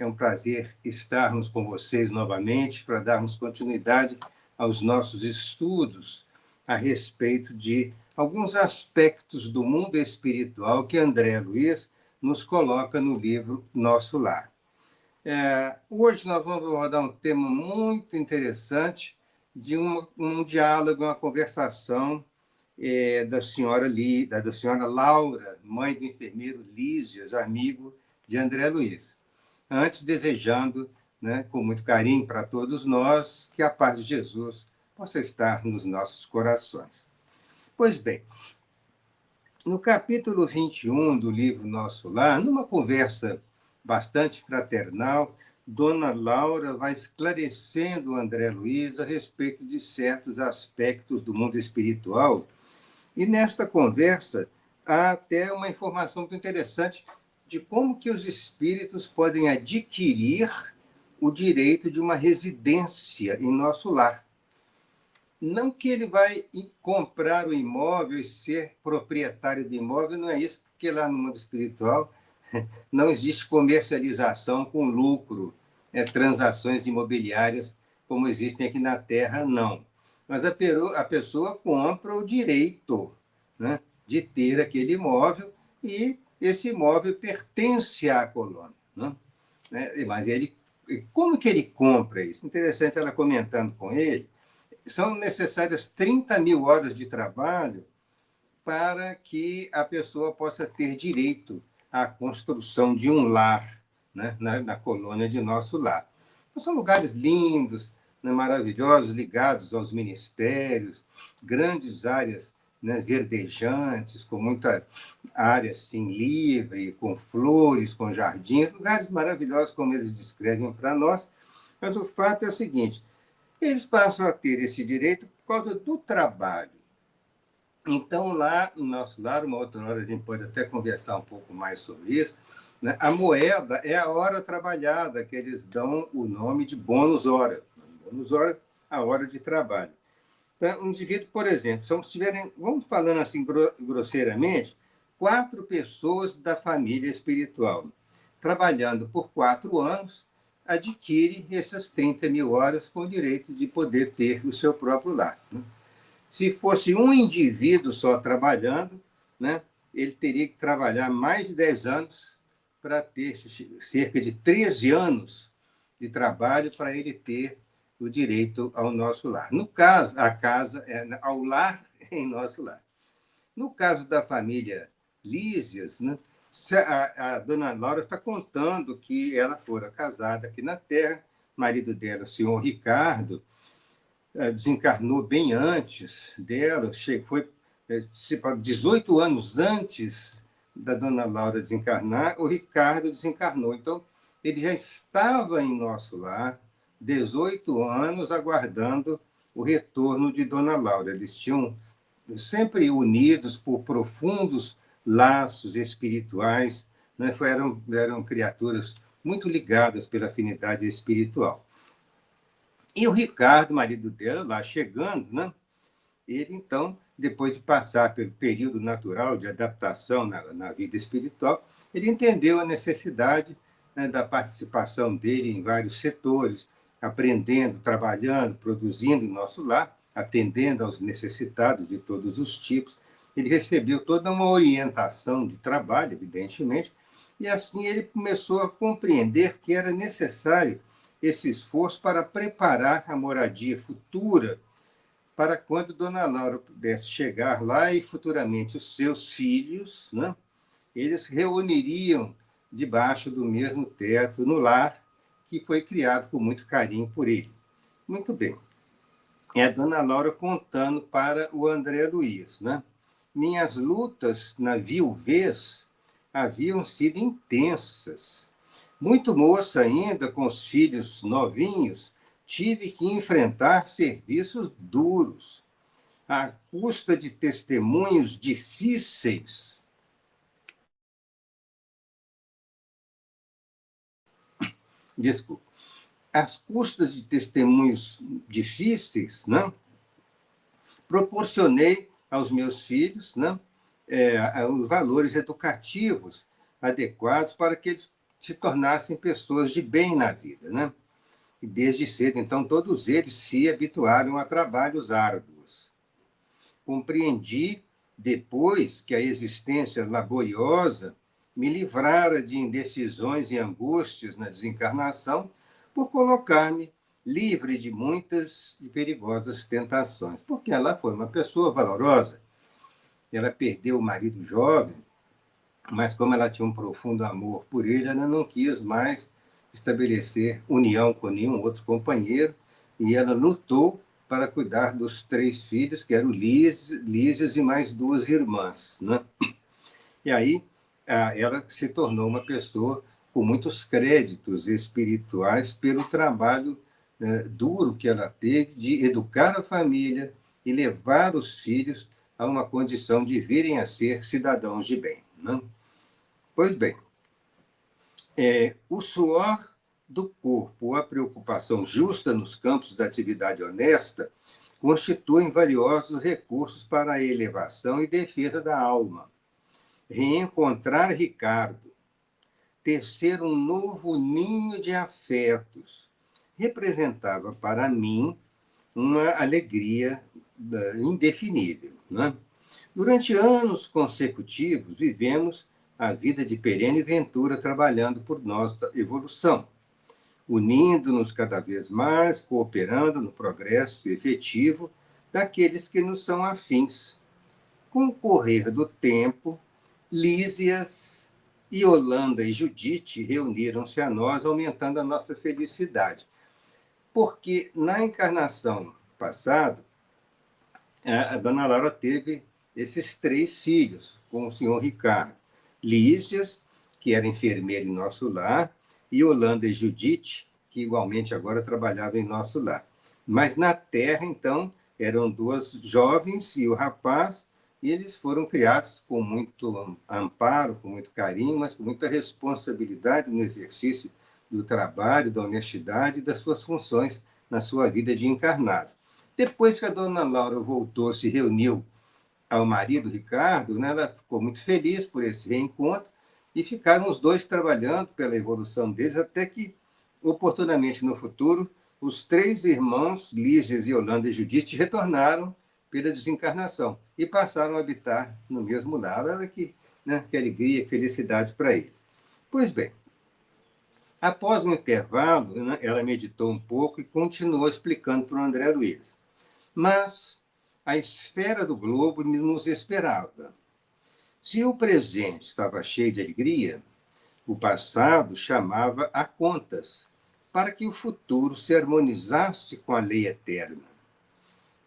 É um prazer estarmos com vocês novamente para darmos continuidade aos nossos estudos a respeito de alguns aspectos do mundo espiritual que André Luiz nos coloca no livro Nosso Lar. Hoje nós vamos abordar um tema muito interessante de um diálogo, uma conversação da senhora Laura, mãe do enfermeiro Lísias, amigo de André Luiz. Antes, desejando, com muito carinho para todos nós, que a paz de Jesus possa estar nos nossos corações. Pois bem, no capítulo 21 do livro Nosso Lar, numa conversa bastante fraternal, Dona Laura vai esclarecendo o André Luiz a respeito de certos aspectos do mundo espiritual. E nesta conversa há até uma informação muito interessante de como que os espíritos podem adquirir o direito de uma residência em nosso lar. Não que ele vai comprar o imóvel e ser proprietário do imóvel, não é isso, porque lá no mundo espiritual não existe comercialização com lucro, transações imobiliárias como existem aqui na Terra, não. Mas a pessoa compra o direito, de ter aquele imóvel e esse imóvel pertence à colônia. Mas como que ele compra isso? Interessante ela comentando com ele. São necessárias 30 mil horas de trabalho para que a pessoa possa ter direito à construção de um lar, na colônia de Nosso Lar. Então, são lugares lindos, maravilhosos, ligados aos ministérios, grandes áreas verdejantes, com muita área assim, livre, com flores, com jardins, lugares maravilhosos, como eles descrevem para nós. Mas o fato é o seguinte: eles passam a ter esse direito por causa do trabalho. Então, lá no Nosso Lar, uma outra hora a gente pode até conversar um pouco mais sobre isso, a moeda é a hora trabalhada, que eles dão o nome de bônus hora. Bônus hora, a hora de trabalho. Então, um indivíduo, por exemplo, vamos falando assim grosseiramente, 4 pessoas da família espiritual, trabalhando por 4 anos, adquire essas 30 mil horas com o direito de poder ter o seu próprio lar. Se fosse um indivíduo só trabalhando, ele teria que trabalhar mais de 10 anos para ter cerca de 13 anos de trabalho para ele ter o direito ao nosso lar. No caso, ao lar em Nosso Lar. No caso da família Lísias, a dona Laura está contando que ela fora casada aqui na Terra, o marido dela, o senhor Ricardo, desencarnou bem antes dela, foi 18 anos antes da dona Laura desencarnar, o Ricardo desencarnou. Então, ele já estava em Nosso Lar, 18 anos, aguardando o retorno de dona Laura. Eles tinham sempre unidos por profundos laços espirituais, eram criaturas muito ligadas pela afinidade espiritual. E o Ricardo, marido dela, lá chegando, ele, então, depois de passar pelo período natural de adaptação na vida espiritual, ele entendeu a necessidade da participação dele em vários setores, aprendendo, trabalhando, produzindo em Nosso Lar, atendendo aos necessitados de todos os tipos. Ele recebeu toda uma orientação de trabalho, evidentemente, e assim ele começou a compreender que era necessário esse esforço para preparar a moradia futura para quando Dona Laura pudesse chegar lá e futuramente os seus filhos, eles reuniriam debaixo do mesmo teto no lar que foi criado com muito carinho por ele. Muito bem. É a Dona Laura contando para o André Luiz. Minhas lutas na viuvez haviam sido intensas. Muito moça ainda, com os filhos novinhos, tive que enfrentar serviços duros, à custa de testemunhos difíceis. Desculpa. Às custas de testemunhos difíceis, proporcionei aos meus filhos os valores educativos adequados para que eles se tornassem pessoas de bem na vida, né? E desde cedo, então, todos eles se habituaram a trabalhos árduos. Compreendi depois que a existência laboriosa me livrara de indecisões e angústias na desencarnação por colocar-me livre de muitas e perigosas tentações, porque ela foi uma pessoa valorosa. Ela perdeu o marido jovem, mas como ela tinha um profundo amor por ele, ela não quis mais estabelecer união com nenhum outro companheiro, e ela lutou para cuidar dos 3 filhos, que eram Lísias e mais 2 irmãs, né? E aí ela se tornou uma pessoa com muitos créditos espirituais pelo trabalho duro que ela teve de educar a família e levar os filhos a uma condição de virem a ser cidadãos de bem, né? Pois bem, o suor do corpo, a preocupação justa nos campos da atividade honesta, constituem valiosos recursos para a elevação e defesa da alma. Reencontrar Ricardo, tecer um novo ninho de afetos, representava para mim uma alegria indefinível, né? Durante anos consecutivos, vivemos a vida de perene ventura trabalhando por nossa evolução, unindo-nos cada vez mais, cooperando no progresso efetivo daqueles que nos são afins. Com o correr do tempo, Lísias, Yolanda e Judite reuniram-se a nós, aumentando a nossa felicidade. Porque na encarnação passada, a dona Laura teve esses 3 filhos com o senhor Ricardo. Lísias, que era enfermeira em nosso lar, e Yolanda e Judite, que igualmente agora trabalhava em nosso lar. Mas na Terra, então, eram 2 jovens e o rapaz, e eles foram criados com muito amparo, com muito carinho, mas com muita responsabilidade no exercício do trabalho, da honestidade e das suas funções na sua vida de encarnado. Depois que a dona Laura voltou, se reuniu ao marido Ricardo, né, ela ficou muito feliz por esse reencontro e ficaram os 2 trabalhando pela evolução deles, até que, oportunamente no futuro, os 3 irmãos, Lígias, Yolanda e Judite, retornaram pela desencarnação e passaram a habitar no mesmo lar. Olha que alegria, que felicidade para eles. Pois bem, após um intervalo, né, ela meditou um pouco e continuou explicando para o André Luiz. Mas a esfera do globo nos esperava. Se o presente estava cheio de alegria, o passado chamava a contas, para que o futuro se harmonizasse com a lei eterna.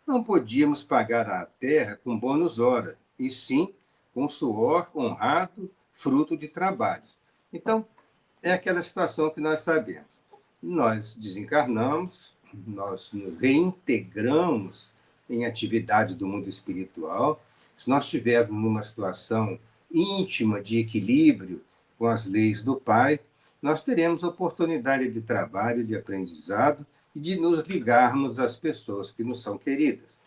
Não podíamos pagar à terra com bônus hora, e sim com suor honrado, fruto de trabalhos. Então, é aquela situação que nós sabemos. Nós desencarnamos, nós nos reintegramos em atividades do mundo espiritual. Se nós estivermos numa situação íntima de equilíbrio com as leis do Pai, nós teremos oportunidade de trabalho, de aprendizado e de nos ligarmos às pessoas que nos são queridas.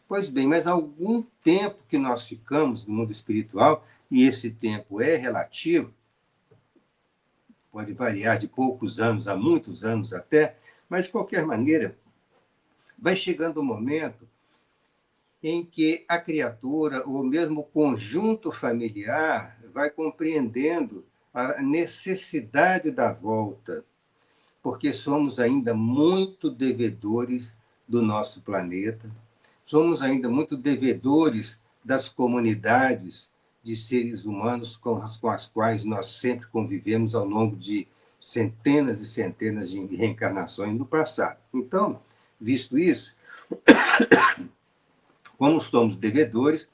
Pois bem, mas há algum tempo que nós ficamos no mundo espiritual, e esse tempo é relativo, pode variar de poucos anos a muitos anos até, mas de qualquer maneira, vai chegando um momento em que a criatura, ou mesmo o conjunto familiar, vai compreendendo a necessidade da volta, porque somos ainda muito devedores do nosso planeta, somos ainda muito devedores das comunidades de seres humanos com as quais nós sempre convivemos ao longo de centenas e centenas de reencarnações no passado. Então, visto isso, como somos devedores,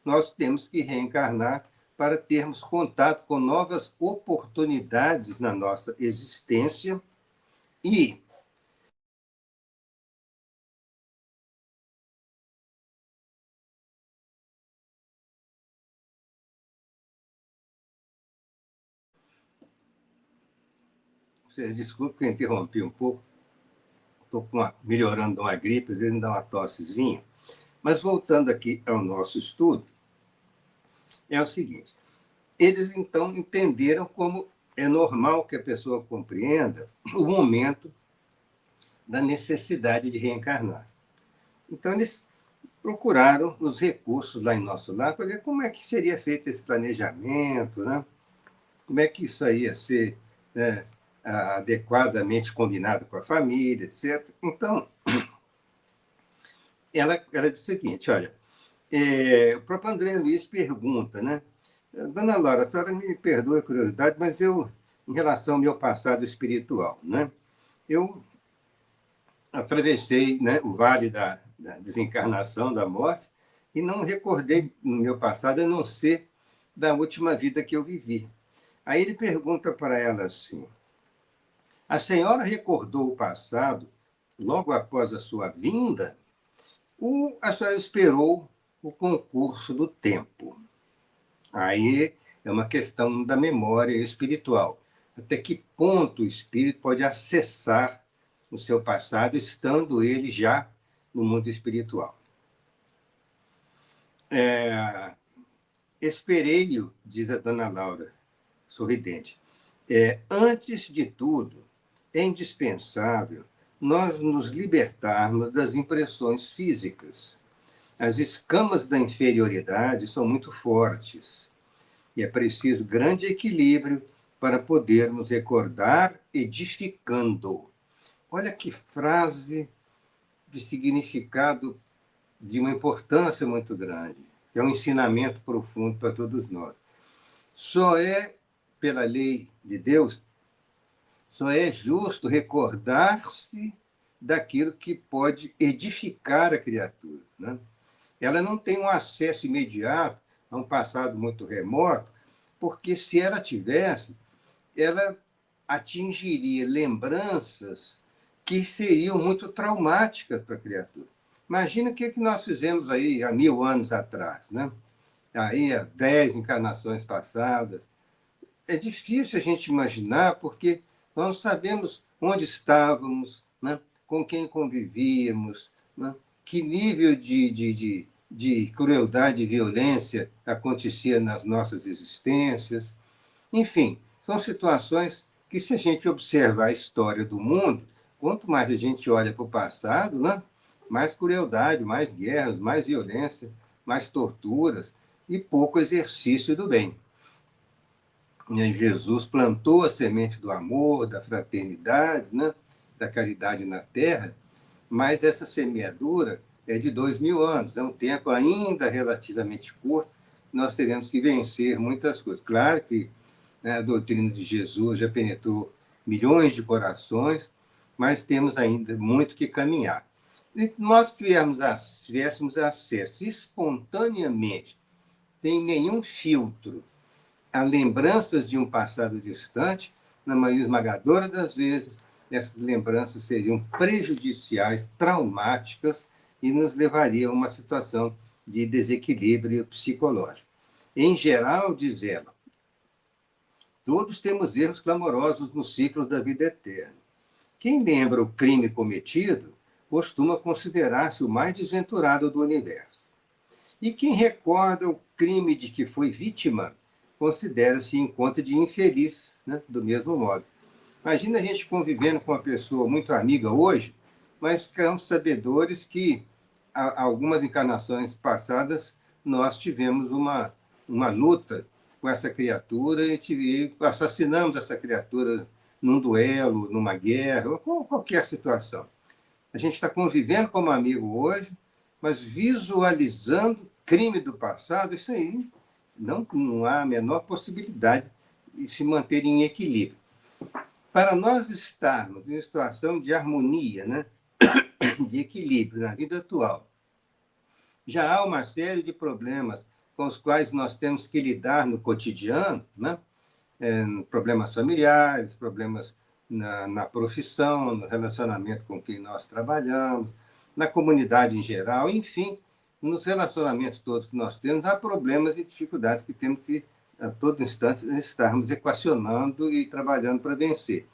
nós temos que reencarnar para termos contato com novas oportunidades na nossa existência e vocês desculpem que eu interrompi um pouco, estou melhorando uma gripe, às vezes me dá uma tossezinha. Mas voltando aqui ao nosso estudo, é o seguinte: eles então entenderam como é normal que a pessoa compreenda o momento da necessidade de reencarnar. Então, eles procuraram os recursos lá em nosso lar para ver como é que seria feito esse planejamento, né? Como é que isso aí ia ser, né, adequadamente combinado com a família, etc. Então, ela disse o seguinte, olha, o próprio André Luiz pergunta, né? Dona Laura, a senhora me perdoe a curiosidade, mas eu, em relação ao meu passado espiritual, né? Eu atravessei, né, o vale da desencarnação, da morte, e não recordei no meu passado, a não ser da última vida que eu vivi. Aí ele pergunta para ela assim: a senhora recordou o passado logo após a sua vinda, ou a senhora esperou o concurso do tempo? Aí é uma questão da memória espiritual. Até que ponto o espírito pode acessar o seu passado, estando ele já no mundo espiritual? Esperei-o, diz a dona Laura, sorridente. Antes de tudo, é indispensável nós nos libertarmos das impressões físicas. As escamas da inferioridade são muito fortes e é preciso grande equilíbrio para podermos recordar edificando. Olha que frase de significado, de uma importância muito grande. É um ensinamento profundo para todos nós. Só é, pela lei de Deus, só é justo recordar-se daquilo que pode edificar a criatura, né? Ela não tem um acesso imediato a um passado muito remoto, porque se ela tivesse, ela atingiria lembranças que seriam muito traumáticas para a criatura. Imagina o que nós fizemos aí há 1000 anos atrás, né? Aí há 10 encarnações passadas. É difícil a gente imaginar, porque nós não sabemos onde estávamos, né? Com quem convivíamos, né? Que nível de crueldade e violência acontecia nas nossas existências. Enfim, são situações que, se a gente observar a história do mundo, quanto mais a gente olha para o passado, né? Mais crueldade, mais guerras, mais violência, mais torturas e pouco exercício do bem. Jesus plantou a semente do amor, da fraternidade, né? Da caridade na terra, mas essa semeadura é de 2000 anos, é um tempo ainda relativamente curto, nós teremos que vencer muitas coisas. Claro que, né, a doutrina de Jesus já penetrou milhões de corações, mas temos ainda muito que caminhar. E nós tivéssemos acesso espontaneamente, sem nenhum filtro, a lembranças de um passado distante, na maioria esmagadora das vezes, essas lembranças seriam prejudiciais, traumáticas e nos levariam a uma situação de desequilíbrio psicológico. Em geral, diz ela, todos temos erros clamorosos nos ciclos da vida eterna. Quem lembra o crime cometido costuma considerar-se o mais desventurado do universo. E quem recorda o crime de que foi vítima considera-se em conta de infeliz, né? Do mesmo modo. Imagina a gente convivendo com uma pessoa muito amiga hoje, mas ficamos sabedores que algumas encarnações passadas nós tivemos uma luta com essa criatura e assassinamos essa criatura num duelo, numa guerra, ou com qualquer situação. A gente está convivendo como amigo hoje, mas visualizando crime do passado, isso aí não há a menor possibilidade de se manter em equilíbrio. Para nós estarmos em situação de harmonia, né, de equilíbrio na vida atual, já há uma série de problemas com os quais nós temos que lidar no cotidiano, né? Problemas familiares, problemas na profissão, no relacionamento com quem nós trabalhamos, na comunidade em geral, enfim, nos relacionamentos todos que nós temos, há problemas e dificuldades que temos que, a todo instante, estarmos equacionando e trabalhando para vencer.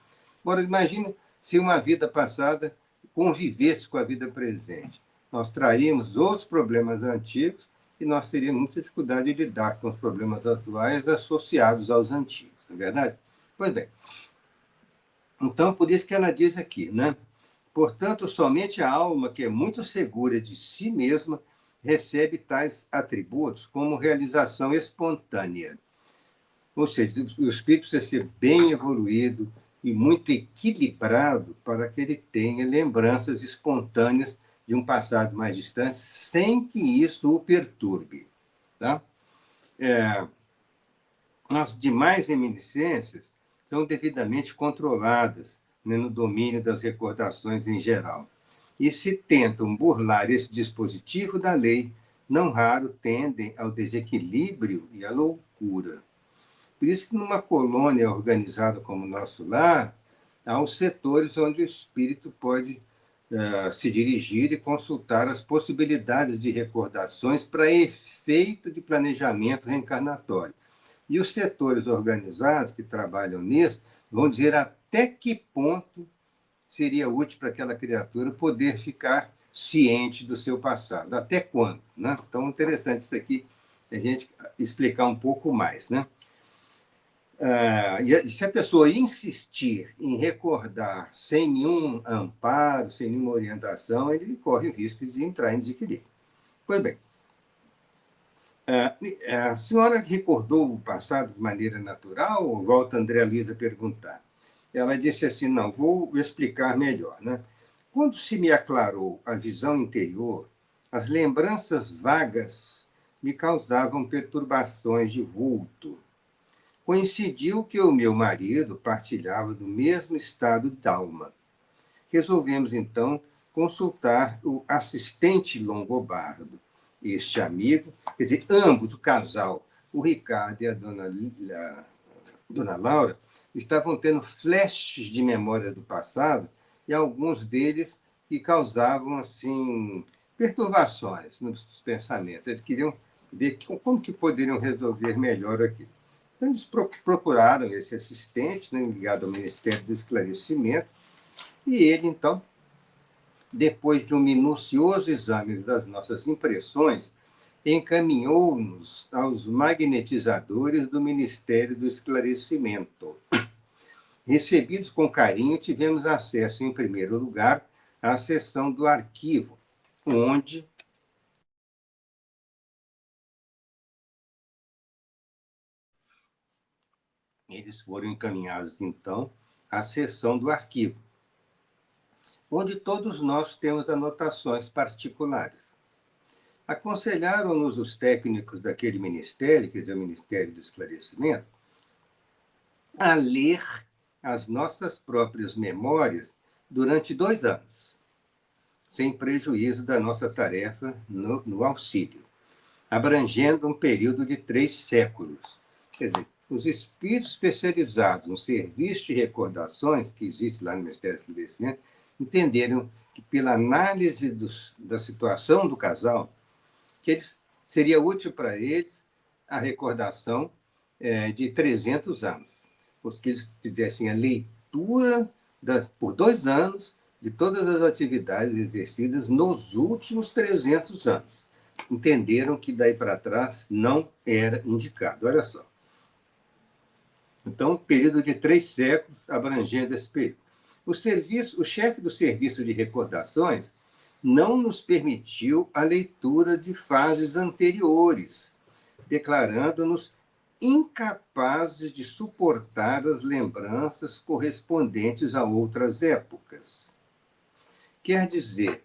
Agora, imagine se uma vida passada convivesse com a vida presente. Nós traríamos outros problemas antigos e nós teríamos muita dificuldade de lidar com os problemas atuais associados aos antigos, não é verdade? Pois bem, então, por isso que ela diz aqui, né? Portanto, somente a alma que é muito segura de si mesma recebe tais atributos como realização espontânea. Ou seja, o espírito precisa ser bem evoluído e muito equilibrado para que ele tenha lembranças espontâneas de um passado mais distante, sem que isso o perturbe. Tá? As demais reminiscências são devidamente controladas, né, no domínio das recordações em geral. E se tentam burlar esse dispositivo da lei, não raro tendem ao desequilíbrio e à loucura. Por isso que numa colônia organizada como o nosso lar, há os setores onde o espírito pode se dirigir e consultar as possibilidades de recordações para efeito de planejamento reencarnatório. E os setores organizados que trabalham nisso vão dizer até que ponto seria útil para aquela criatura poder ficar ciente do seu passado. Até quando? Né? Então, interessante isso aqui, a gente explicar um pouco mais. Né? E se a pessoa insistir em recordar sem nenhum amparo, sem nenhuma orientação, ele corre o risco de entrar em desequilíbrio. Pois bem, a senhora recordou o passado de maneira natural? Volta a André Luiza perguntar. Ela disse assim, não, vou explicar melhor. Né? Quando se me aclarou a visão interior, as lembranças vagas me causavam perturbações de vulto. Coincidiu que o meu marido partilhava do mesmo estado d'alma. Resolvemos, então, consultar o assistente longobardo. Este amigo, quer dizer, ambos, o casal, o Ricardo e a dona Laura, estavam tendo flashes de memória do passado e alguns deles que causavam, assim, perturbações nos pensamentos. Eles queriam ver como que poderiam resolver melhor aquilo. Então, eles procuraram esse assistente, né, ligado ao Ministério do Esclarecimento, e ele, então, depois de um minucioso exame das nossas impressões, encaminhou-nos aos magnetizadores do Ministério do Esclarecimento. Recebidos com carinho, tivemos acesso, em primeiro lugar, à seção do arquivo, onde eles foram encaminhados, então, à seção do arquivo, onde todos nós temos anotações particulares. Aconselharam-nos os técnicos daquele ministério, quer dizer, o Ministério do Esclarecimento, a ler as nossas próprias memórias durante 2 anos, sem prejuízo da nossa tarefa no auxílio, abrangendo um período de 3 séculos. Quer dizer, os espíritos especializados no serviço de recordações, que existe lá no Ministério do Esclarecimento, entenderam que, pela análise da situação do casal, que seria útil para eles a recordação de 300 anos, porque eles fizessem a leitura por 2 anos de todas as atividades exercidas nos últimos 300 anos. Entenderam que daí para trás não era indicado. Olha só. Então, período de 3 séculos abrangendo esse período. O chefe do serviço de recordações não nos permitiu a leitura de fases anteriores, declarando-nos incapazes de suportar as lembranças correspondentes a outras épocas. Quer dizer,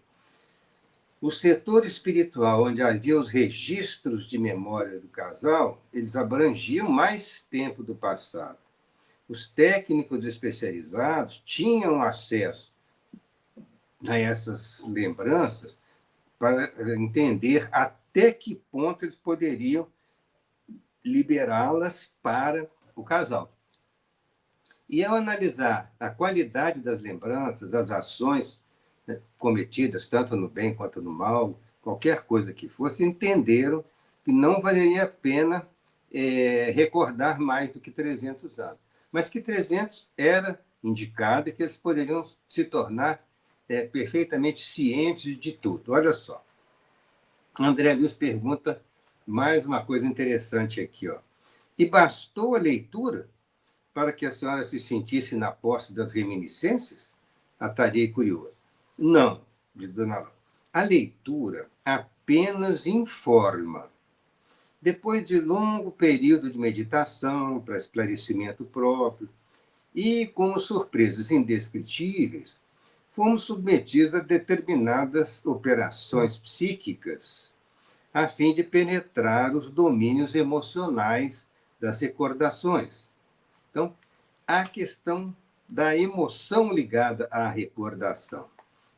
o setor espiritual, onde havia os registros de memória do casal, eles abrangiam mais tempo do passado. Os técnicos especializados tinham acesso a essas lembranças para entender até que ponto eles poderiam liberá-las para o casal. E ao analisar a qualidade das lembranças, as ações, né, cometidas, tanto no bem quanto no mal, qualquer coisa que fosse, entenderam que não valeria a pena recordar mais do que 300 anos. Mas que 300 era indicado e que eles poderiam se tornar perfeitamente cientes de tudo. Olha só. André Luiz pergunta mais uma coisa interessante aqui. Ó. E bastou a leitura? para que a senhora se sentisse na posse das reminiscências? Atalhei curioso. Não, diz Dona Laura. A leitura apenas informa. Depois de longo período de meditação para esclarecimento próprio e, como surpresas indescritíveis, fomos submetidos a determinadas operações psíquicas a fim de penetrar os domínios emocionais das recordações. Então, a questão da emoção ligada à recordação.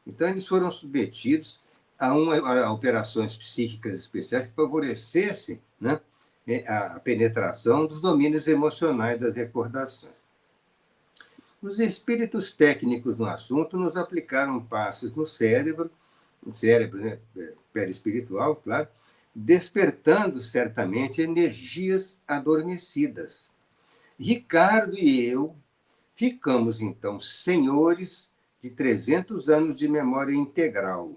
Então, eles foram submetidos a operações psíquicas especiais que favorecessem, né, a penetração dos domínios emocionais das recordações. Os espíritos técnicos no assunto nos aplicaram passes no cérebro, né, perispiritual, claro, despertando certamente energias adormecidas. Ricardo e eu ficamos, então, senhores de 300 anos de memória integral.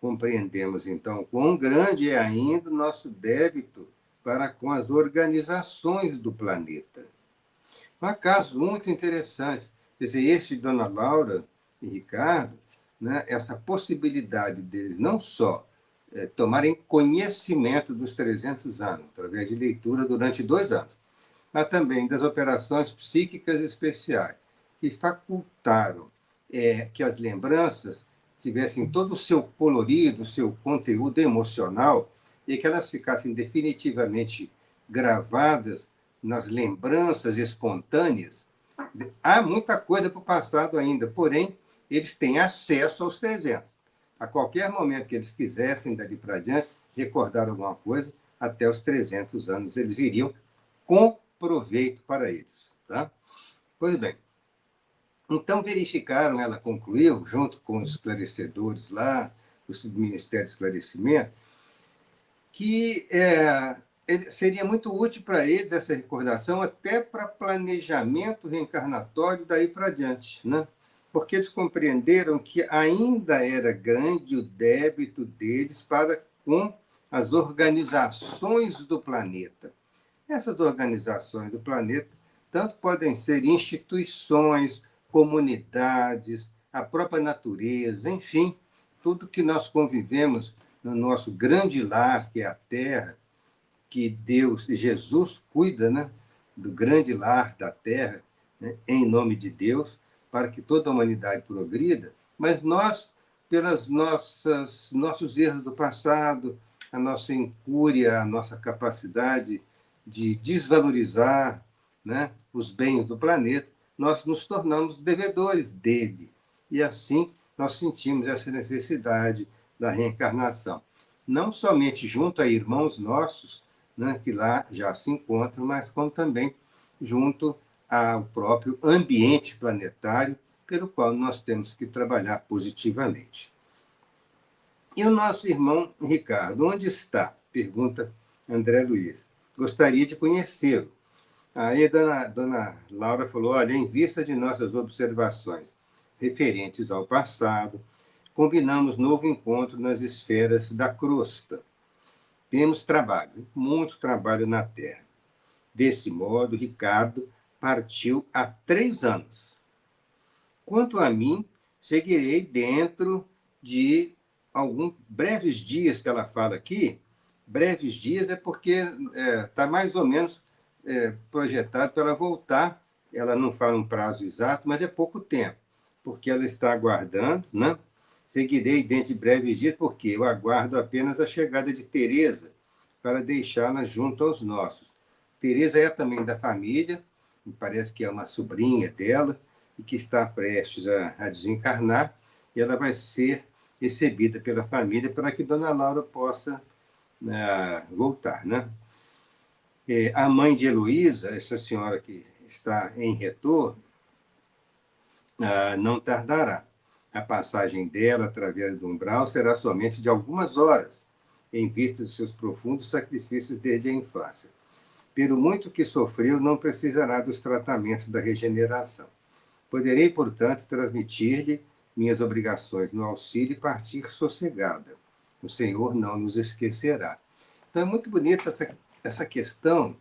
Compreendemos, então, quão grande é ainda o nosso débito para com as organizações do planeta. Um caso muito interessante. Quer dizer, este Dona Laura e Ricardo, né, essa possibilidade deles não só tomarem conhecimento dos 300 anos, através de leitura durante 2 anos, mas também das operações psíquicas especiais, que facultaram que as lembranças tivessem todo o seu colorido, o seu conteúdo emocional, e que elas ficassem definitivamente gravadas nas lembranças espontâneas. Há muita coisa para o passado ainda, porém, eles têm acesso aos 300. A qualquer momento que eles quisessem, dali para diante, recordar alguma coisa, até os 300 anos eles iriam com proveito para eles. Tá? Pois bem, então verificaram, ela concluiu, junto com os esclarecedores lá, do Ministério de Esclarecimento, que seria muito útil para eles essa recordação, até para planejamento reencarnatório daí para diante, né? Porque eles compreenderam que ainda era grande o débito deles para com as organizações do planeta. Essas organizações do planeta tanto podem ser instituições, comunidades, a própria natureza, enfim, tudo que nós convivemos no nosso grande lar, que é a Terra, que Deus e Jesus cuida, né, do grande lar da Terra, né, em nome de Deus, para que toda a humanidade progrida, mas nós, pelas nossos erros do passado, a nossa incúria, a nossa capacidade de desvalorizar, né, os bens do planeta, nós nos tornamos devedores dele. E assim nós sentimos essa necessidade da reencarnação. Não somente junto a irmãos nossos, né, que lá já se encontram, mas como também junto ao próprio ambiente planetário, pelo qual nós temos que trabalhar positivamente. E o nosso irmão Ricardo, onde está? Pergunta André Luiz. Gostaria de conhecê-lo. Aí a dona Laura falou, olha, em vista de nossas observações referentes ao passado, combinamos novo encontro nas esferas da crosta. Temos trabalho, muito trabalho na Terra. Desse modo, Ricardo partiu há 3 anos. Quanto a mim, seguirei dentro de alguns breves dias que ela fala aqui. Breves dias é porque está mais ou menos projetado para ela voltar. Ela não fala um prazo exato, mas é pouco tempo, porque ela está aguardando, né? Seguirei dentro de breves dias, porque eu aguardo apenas a chegada de Teresa para deixá-la junto aos nossos. Teresa é também da família, me parece que é uma sobrinha dela, e que está prestes a desencarnar, e ela vai ser recebida pela família para que Dona Laura possa voltar, né? A mãe de Heloísa, essa senhora que está em retorno, não tardará. A passagem dela através do umbral será somente de algumas horas, em vista de seus profundos sacrifícios desde a infância. Pelo muito que sofreu, não precisará dos tratamentos da regeneração. Poderei, portanto, transmitir-lhe minhas obrigações no auxílio e partir sossegada. O Senhor não nos esquecerá. Então, é muito bonita essa questão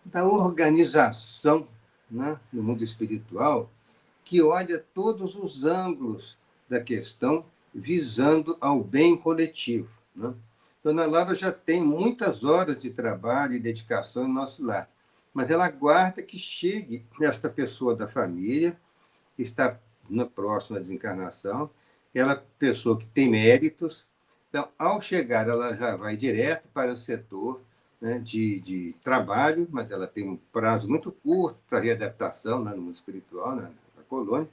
da organização, né, no mundo espiritual, que olha todos os ângulos da questão visando ao bem coletivo, né? Dona Laura já tem muitas horas de trabalho e dedicação em nosso lar, mas ela aguarda que chegue esta pessoa da família, que está na próxima desencarnação, ela é pessoa que tem méritos. Então, ao chegar, ela já vai direto para o setor, né, de trabalho, mas ela tem um prazo muito curto para readaptação, né, no mundo espiritual, né, na colônia.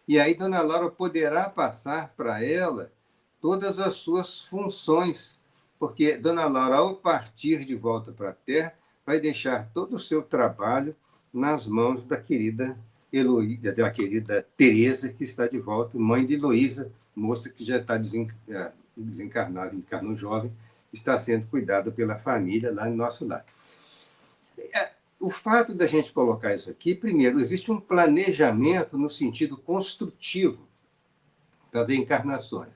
E aí, Dona Laura poderá passar para ela todas as suas funções, porque Dona Laura, ao partir de volta para a Terra, vai deixar todo o seu trabalho nas mãos da querida Heloísa, da querida Tereza, que está de volta, mãe de Heloísa, moça que já está desencarnada, encarnou jovem, está sendo cuidada pela família lá no nosso lar. O fato da gente colocar isso aqui, primeiro, existe um planejamento no sentido construtivo das encarnações.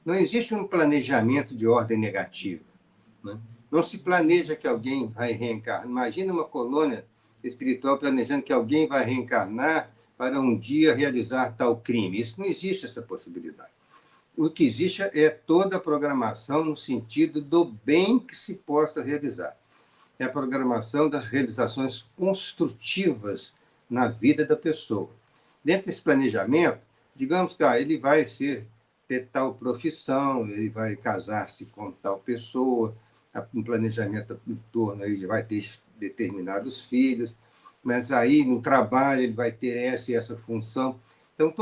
Não existe um planejamento de ordem negativa, né? Não se planeja que alguém vai reencarnar. Imagina uma colônia espiritual planejando que alguém vai reencarnar para um dia realizar tal crime. Isso não existe, essa possibilidade. O que existe é toda a programação no sentido do bem que se possa realizar. É a programação das realizações construtivas na vida da pessoa. Dentro desse planejamento, digamos que ele vai ter tal profissão, ele vai casar-se com tal pessoa, um planejamento em torno aí vai ter determinados filhos, mas aí no trabalho ele vai ter essa e essa função. Então,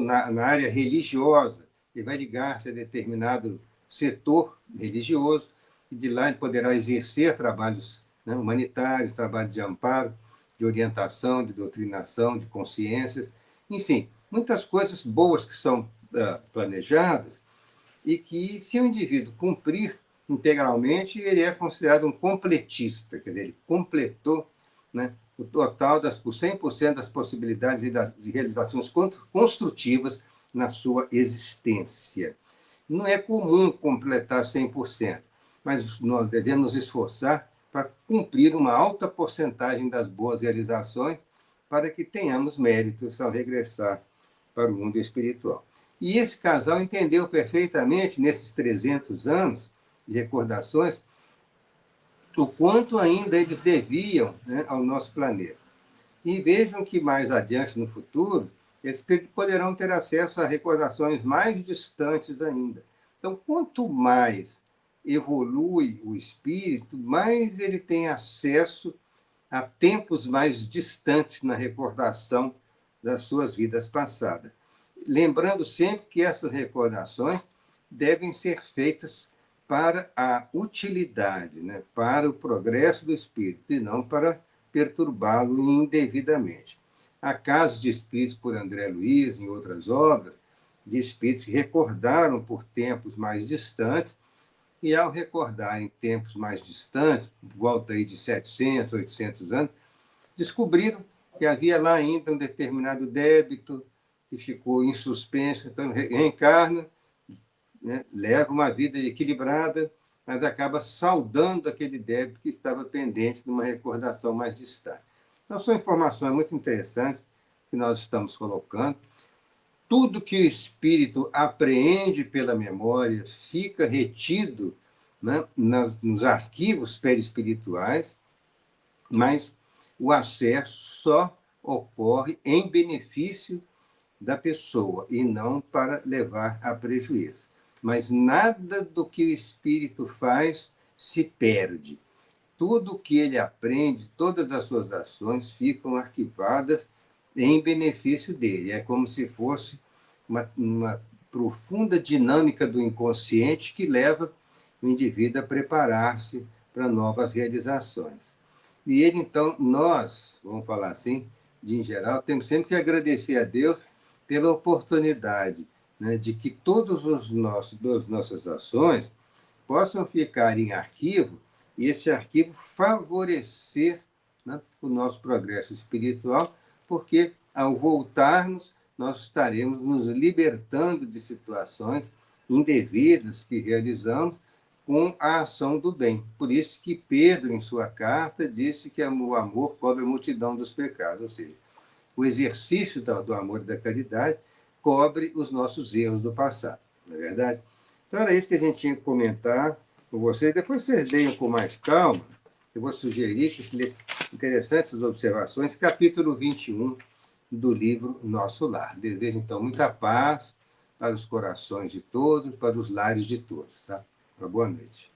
na área religiosa, ele vai ligar-se a determinado setor religioso, e de lá ele poderá exercer trabalhos, né, humanitários, trabalhos de amparo, de orientação, de doutrinação, de consciências, enfim, muitas coisas boas que são planejadas e que, se o indivíduo cumprir integralmente, ele é considerado um completista, quer dizer, ele completou, né, o total, o 100% das possibilidades de realizações construtivas na sua existência. Não é comum completar 100%, mas nós devemos nos esforçar para cumprir uma alta porcentagem das boas realizações para que tenhamos méritos ao regressar para o mundo espiritual. E esse casal entendeu perfeitamente, nesses 300 anos de recordações, o quanto ainda eles deviam, né, ao nosso planeta. E vejam que mais adiante no futuro, eles poderão ter acesso a recordações mais distantes ainda. Então, quanto mais evolui o espírito, mais ele tem acesso a tempos mais distantes na recordação das suas vidas passadas. Lembrando sempre que essas recordações devem ser feitas para a utilidade, né, para o progresso do espírito, e não para perturbá-lo indevidamente. Há casos de espíritos por André Luiz, em outras obras, de espíritos que recordaram por tempos mais distantes, e ao recordar em tempos mais distantes, por volta aí de 700, 800 anos, descobriram que havia lá ainda um determinado débito que ficou em suspenso, então reencarna, né, leva uma vida equilibrada, mas acaba saldando aquele débito que estava pendente de uma recordação mais distante. Então, são informações muito interessantes que nós estamos colocando. Tudo que o espírito apreende pela memória fica retido, né, nos arquivos perispirituais, mas o acesso só ocorre em benefício da pessoa e não para levar a prejuízo. Mas nada do que o espírito faz se perde. Tudo o que ele aprende, todas as suas ações ficam arquivadas em benefício dele. É como se fosse uma profunda dinâmica do inconsciente que leva o indivíduo a preparar-se para novas realizações. E ele, então, nós, vamos falar assim, em geral, temos sempre que agradecer a Deus pela oportunidade, né, de que todas as nossas ações possam ficar em arquivo e esse arquivo favorecer, né, o nosso progresso espiritual, porque ao voltarmos, nós estaremos nos libertando de situações indevidas que realizamos com a ação do bem. Por isso que Pedro, em sua carta, disse que o amor cobre a multidão dos pecados, ou seja, o exercício do amor e da caridade cobre os nossos erros do passado, não é verdade? Então, era isso que a gente tinha que comentar com vocês. Depois vocês leiam com mais calma. Eu vou sugerir que se lê interessantes observações, capítulo 21 do livro Nosso Lar. Desejo, então, muita paz para os corações de todos, para os lares de todos. Tá? Uma boa noite.